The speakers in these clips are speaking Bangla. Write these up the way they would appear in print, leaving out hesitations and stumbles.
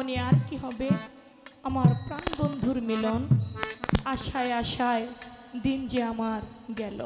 মনে আর কি হবে, আমার প্রাণ বন্ধুর মিলন, আশায় আশায় দিন যে আমার গেল।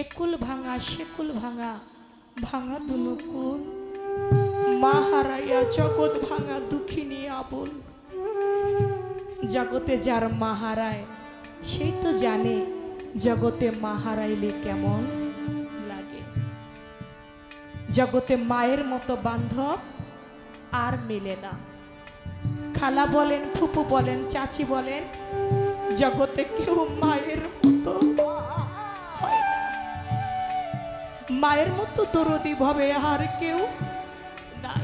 একুল ভাঙা সেকুল ভাঙা, ভাঙা দুনুকুল, মা হারাইয়া জগৎ ভাঙা দুঃখিনী আবুল। জগতে যার মা হারায় সেই তো জানে জগতে মা হারাইলে কেমন লাগে। জগতে মায়ের মতো বান্ধব আর মেলে না। খালা বলেন, ফুপু বলেন, চাচি বলেন, জগতে কেউ মায়ের মতো হয় না। মায়ের মতো দরদি ভাবে আর কেউ নাই।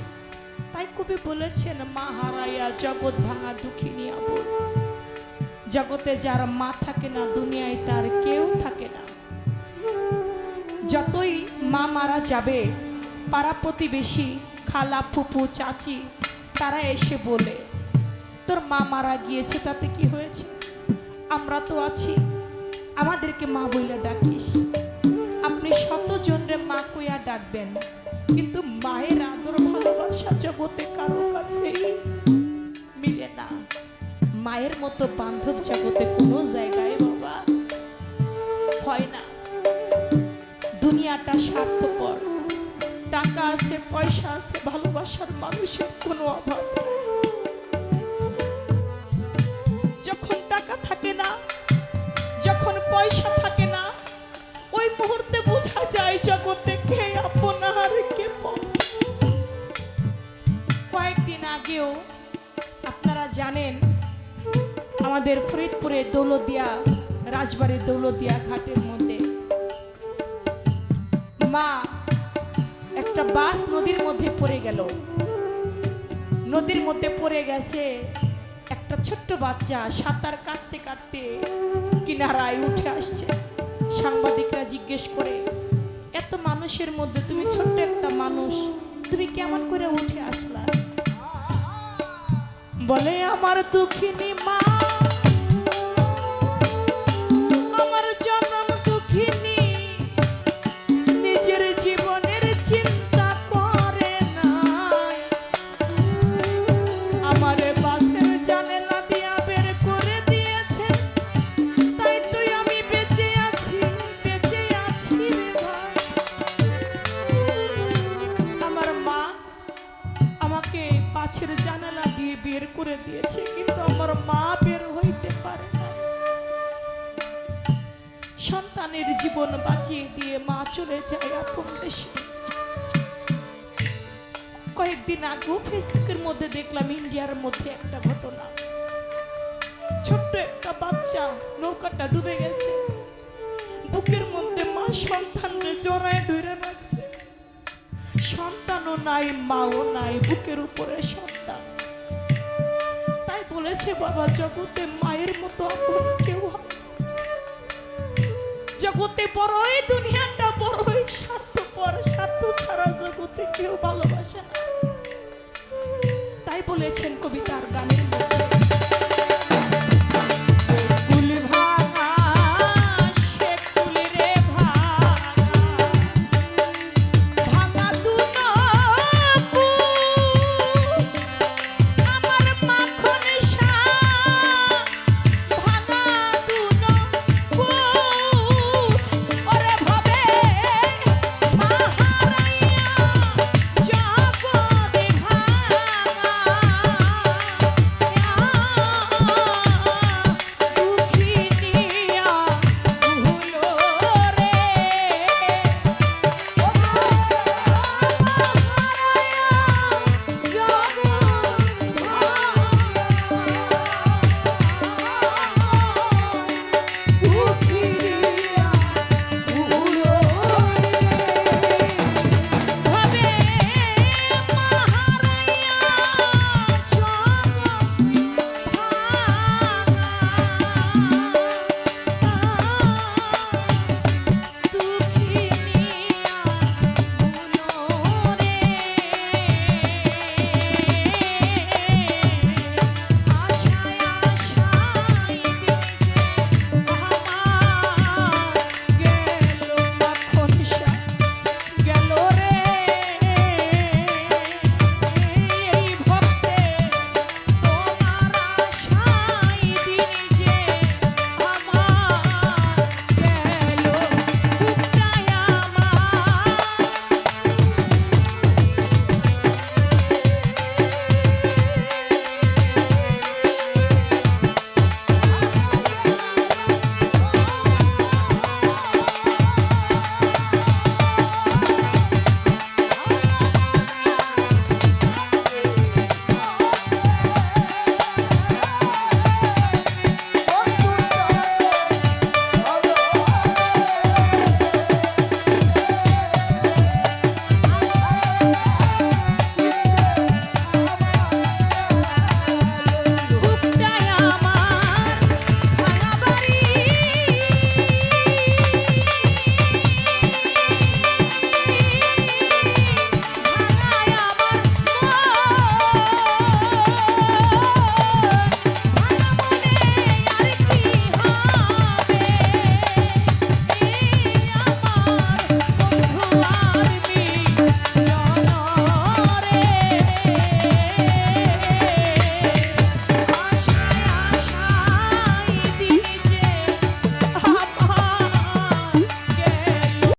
তাই কবি বলেছেন, মা হারাইয়া জগৎ ভাঙা দুঃখিনী আবুল। জগতে যার মা থাকে না, দুনিয়ায় তার কেউ থাকে না। যতই মা মারা যাবে, পাড়া প্রতিবেশী, খালা, ফুপু, চাচি, তারা এসে বলে, তোর মা মারা গিয়েছে, তাতে কি হয়েছে, আমরা তো আছি, আমাদেরকে মা বইলে ডাকিস। আপনি শতজনরে মা কইয়া ডাকবেন, কিন্তু মায়ের আদর ভালোবাসা জগতে কারো কাছেই মিলে না। মায়ের মতো বান্ধব জগতে কোনো জায়গায় বাবা হয় না। দুনিয়াটা স্বার্থপর, টাকা আছে, পয়সা আছে, ভালোবাসার মানুষের কোনো অভাব নেই। যখন টাকা থাকে না, যখন পয়সা থাকে না, ওই মুহূর্তে বোঝা যায় জগতে কে আপন আর কে পর। কয়েকদিন আগেও আপনারা জানেন, আমাদের ফরিদপুরে দৌলতদিয়া, রাজবাড়ির দৌলতদিয়া ঘাটের মধ্যে মা একটা বাস নদীর মধ্যে পড়ে গেল। নদীর মধ্যে পড়ে গেছে, একটা ছোট্ট বাচ্চা সাঁতার কাটতে কাটতে কিনারায় উঠে আসছে। সাংবাদিকরা জিজ্ঞেস করে, এত মানুষের মধ্যে তুমি ছোট্ট একটা মানুষ, তুমি কেমন করে উঠে আসলা? বলে, আমার দুঃখিনী মা, আমার জনম দুঃখিনী, নিজের জীবনের চিন্তা করে না, আমার বাসের জানালা দিয়া বের করে দিয়েছে, তাই তুই আমি বেঁচে আছি, বেঁচে আছি রে ভাই। আমার মা আমাকে পাশের জানালা দিয়ে বের করে দিয়েছে, কিন্তু আমার মা বের হইতে পারে না। সন্তানের জীবন বাঁচিয়ে দিয়ে মা চলে যায় আপন দেশে। কয়েকদিন আগেও ফেসবুকের মধ্যে দেখলাম ইন্ডিয়ার মধ্যে একটা ঘটনা। ছোট্ট একটা বাচ্চা, নৌকাটা ডুবে গেছে, বুকের মধ্যে মা সন্তানকে জড়ায় ধরে রাখছে। সন্তানও নাই, মাও নাই, বুকের উপরে সন্তান। তাই বলেছে, বাবা জগতে মায়ের মতো আপন কেউ হয়। জগতে বড়ই, দুনিয়াটা বড়ই স্বার্থপর, স্বার্থ ছাড়া জগতে কেউ ভালোবাসে না। তাই বলেছেন কবিতার গানের মধ্যে,